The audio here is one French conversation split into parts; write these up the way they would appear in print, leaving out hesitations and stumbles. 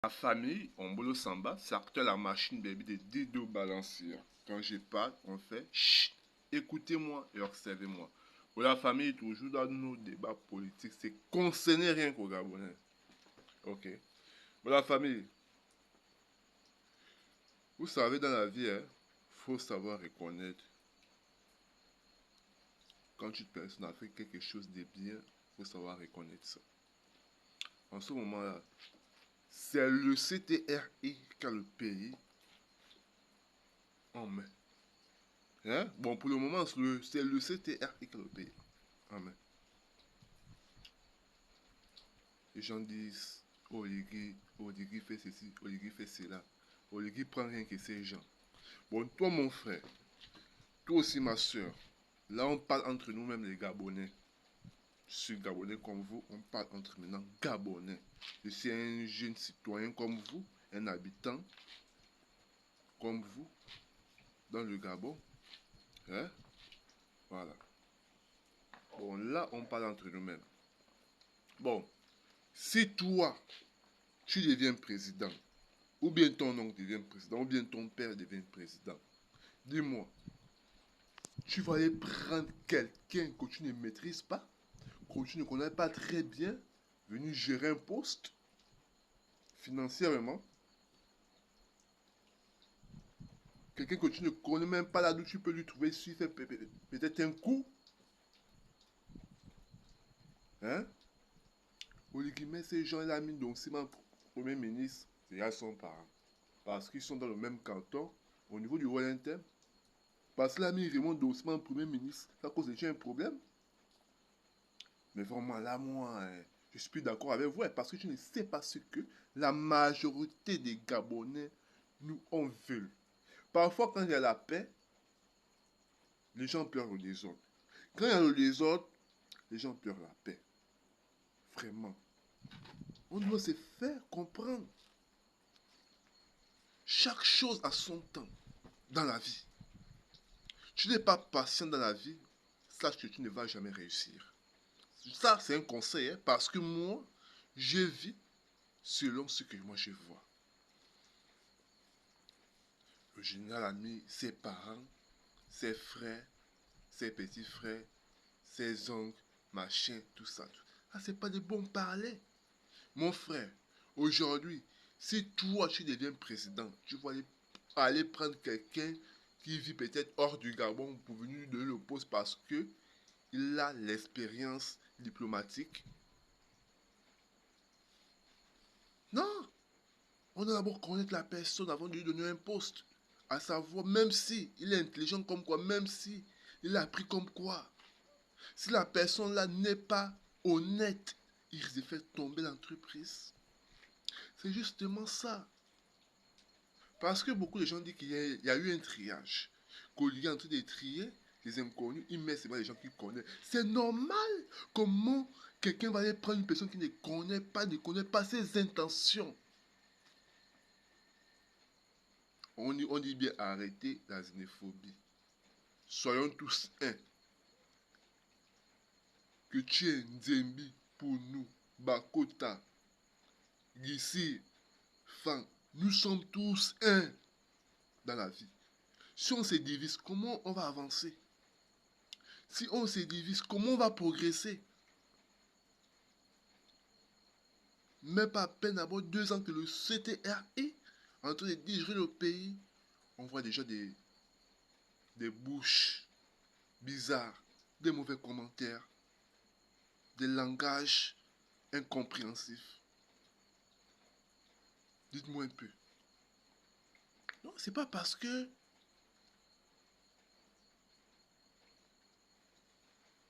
Ma famille, en bolo samba, c'est actuellement la machine baby de Dido Balancier. Quand je parle, on fait chut, écoutez-moi et observez-moi. Pour la famille, toujours dans nos débats politiques, c'est concerné rien qu'au Gabonais. Ok. Pour la famille, vous savez, dans la vie, faut savoir reconnaître. Quand une personne a fait quelque chose de bien, faut savoir reconnaître ça. En ce moment-là, c'est le CTRI qui a le pays en main. Hein? Bon, pour le moment, c'est le CTRI qui a le pays en main. Les gens disent, Oligui fait ceci, Oligui fait cela. Oligui prend rien que ces gens. Bon, toi, mon frère, toi aussi, ma soeur, là, on parle entre nous-mêmes, les Gabonais. Je suis Gabonais comme vous, on parle entre maintenant Gabonais. Je suis un jeune citoyen comme vous, un habitant comme vous, dans le Gabon. Hein? Voilà. Bon, là, on parle entre nous-mêmes. Bon, si toi, tu deviens président, ou bien ton oncle devient président, ou bien ton père devient président, dis-moi, tu vas aller prendre quelqu'un que tu ne maîtrises pas, que tu ne connais pas très bien, venir gérer un poste financièrement, quelqu'un que tu ne connais même pas là d'où tu peux lui trouver s'il fait peut-être un coup, hein? Oligui, ces gens-là mis donc c'est mon premier ministre, c'est à son parent. Parce qu'ils sont dans le même canton, au niveau du Wellington. Parce que là, mis Raymond Dossman, premier ministre, ça cause déjà un problème. Mais vraiment, là, moi, je suis plus d'accord avec vous, parce que tu ne sais pas ce que la majorité des Gabonais nous en veulent. Parfois, quand il y a la paix, les gens pleurent le désordre. Quand il y a le désordre, les gens pleurent la paix. Vraiment. On doit se faire comprendre. Chaque chose a son temps dans la vie. Tu n'es pas patient dans la vie, sache que tu ne vas jamais réussir. Ça, c'est un conseil, parce que moi, je vis selon ce que moi je vois. Le général a mis ses parents, ses frères, ses petits frères, ses oncles, machin, tout ça. Ah, c'est pas de bons parler. Mon frère, aujourd'hui, si toi tu deviens président, tu vas aller prendre quelqu'un qui vit peut-être hors du Gabon pour venir lui donner le poste parce que il a l'expérience diplomatique. Non, on doit d'abord connaître la personne avant de lui donner un poste. À savoir, même si il est intelligent comme quoi, même si il a appris comme quoi. Si la personne là n'est pas honnête, il risque de faire tomber l'entreprise. C'est justement ça. Parce que beaucoup de gens disent qu'il y a eu un triage. Qu'Olivier est en train de trier les inconnus, il met seulement les gens qu'il connaît. C'est normal. Comment quelqu'un va aller prendre une personne qui ne connaît pas ses intentions? On dit bien arrêter la xénophobie. Soyons tous un. Que tu es Nzembi pour nous, Bakota, Gissi, Fan. Nous sommes tous un dans la vie. Si on se divise, comment on va avancer? Si on se divise, comment on va progresser? Même pas à peine avant 2 ans que le CTRI est en train de diriger le pays, on voit déjà des bouches bizarres, des mauvais commentaires, des langages incompréhensifs. Dites-moi un peu. Non, c'est pas parce que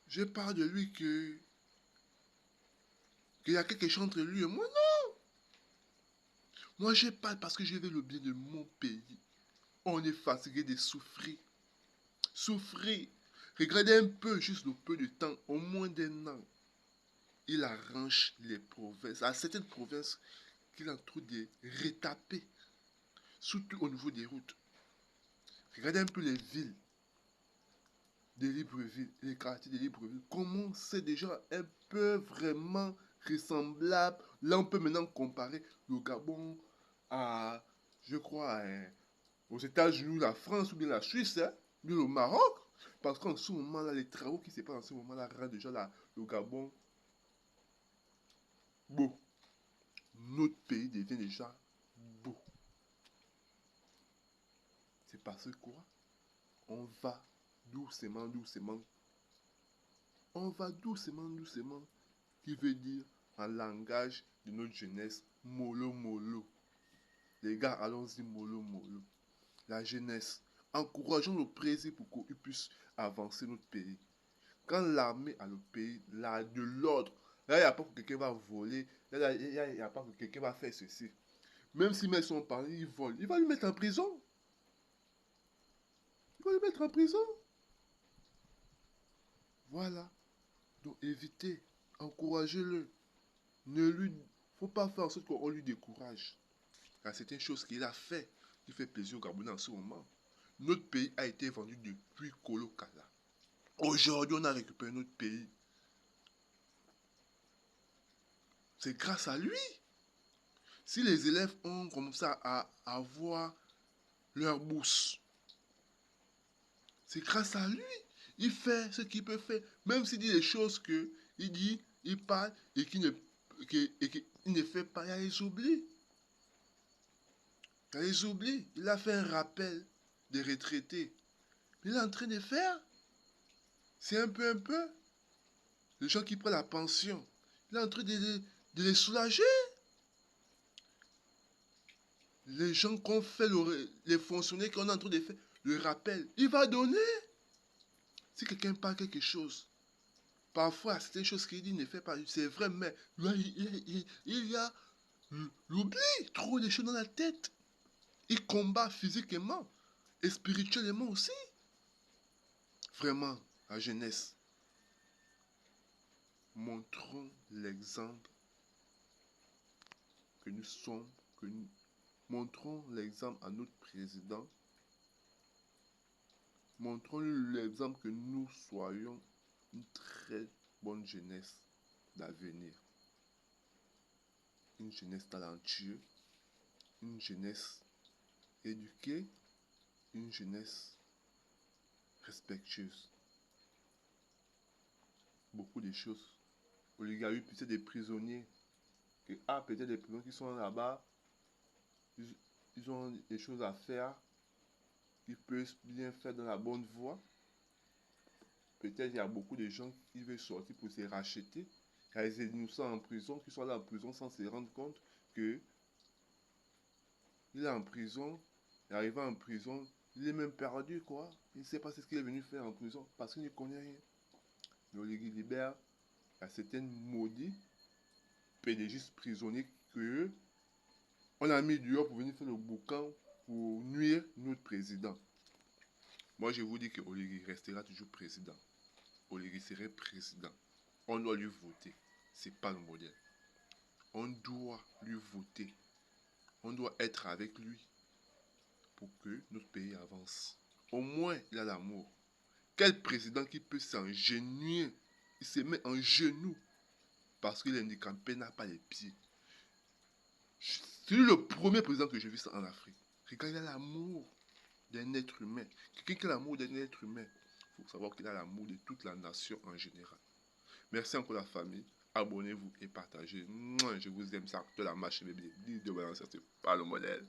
je parle de lui qu'il y a quelque chose entre lui et moi. Non. Moi, je parle parce que je veux le bien de mon pays. On est fatigué de souffrir. Souffrir. Regardez un peu, juste le peu de temps, au moins d'un an. Il arrange les provinces. À certaines provinces qu'il est en train de retaper. Surtout au niveau des routes. Regardez un peu les villes de Libreville, les quartiers de Libreville. Comment c'est déjà un peu vraiment ressemblables. Là, on peut maintenant comparer le Gabon à, je crois, aux États-Unis, la France ou bien la Suisse, hein, ou bien le Maroc. Parce qu'en ce moment-là, les travaux qui se passent en ce moment-là rendent déjà le Gabon beau. Notre pays devient déjà beau. C'est parce que quoi? On va doucement, doucement. On va doucement, doucement. Qui veut dire, en langage de notre jeunesse, mollo, mollo. Les gars, allons-y, mollo, mollo. La jeunesse, encourageons le président pour qu'il puisse avancer notre pays. Quand l'armée a le pays, là, de l'ordre, là, il n'y a pas que quelqu'un va voler, là, il n'y a pas que quelqu'un va faire ceci. Même s'il met son pari, il vole, il va lui mettre en prison. Il va lui mettre en prison. Voilà. Donc évitez, encouragez-le. Ne lui faut pas faire en sorte qu'on lui décourage. Car c'est une chose qu'il a fait, qui fait plaisir aux Gabonais en ce moment. Notre pays a été vendu depuis Kolo Kala. Aujourd'hui, on a récupéré notre pays. C'est grâce à lui. Si les élèves ont commencé à avoir leur bourse, c'est grâce à lui. Il fait ce qu'il peut faire. Même s'il dit les choses que il dit, il parle et qu'il ne fait pas, il les oublie. Il les oublie. Il a fait un rappel des retraités. Il est en train de faire. C'est un peu. Les gens qui prennent la pension. Il est en train de les soulager. Les gens qu'on fait, les fonctionnaires qu'on est en train de faire, le rappel, il va donner. Si quelqu'un parle quelque chose, parfois certaines choses qu'il dit ne fait pas, c'est vrai, mais il y a l'oubli, trop de choses dans la tête. Il combat physiquement et spirituellement aussi. Vraiment, la jeunesse, montrons l'exemple que nous sommes, montrons l'exemple à notre président. Montrons-lui l'exemple que nous soyons une très bonne jeunesse d'avenir. Une jeunesse talentueuse, une jeunesse éduquée, une jeunesse respectueuse. Beaucoup de choses. Il y a eu peut-être des prisonniers, peut-être des prisonniers qui sont là-bas, ils ont des choses à faire, ils peuvent bien faire dans la bonne voie. Peut-être il y a beaucoup de gens qui veulent sortir pour se racheter. Il y a des innocents en prison qui sont là en prison sans se rendre compte que il est en prison, il est arrivé en prison, il est même perdu quoi. Il ne sait pas ce qu'il est venu faire en prison parce qu'il ne connaît rien. Le Ligue libère, il y a certains maudits, pédégistes prisonniers que on a mis dehors pour venir faire le boucan pour nuire notre président. Moi je vous dis que Oligui restera toujours président. Oligui serait président. On doit lui voter. C'est pas le modèle. On doit lui voter. On doit être avec lui pour que notre pays avance. Au moins, il a l'amour. Quel président qui peut s'ingénuer, il se met en genoux parce que l'handicapé n'a pas les pieds. C'est le premier président que j'ai vu ça en Afrique. Regarde, il a l'amour d'un être humain. Quelqu'un qui a l'amour d'un être humain, il faut savoir qu'il a l'amour de toute la nation en général. Merci encore la famille. Abonnez-vous et partagez. Je vous aime ça. De la marche bébé. Dis de balancer, c'est pas le modèle.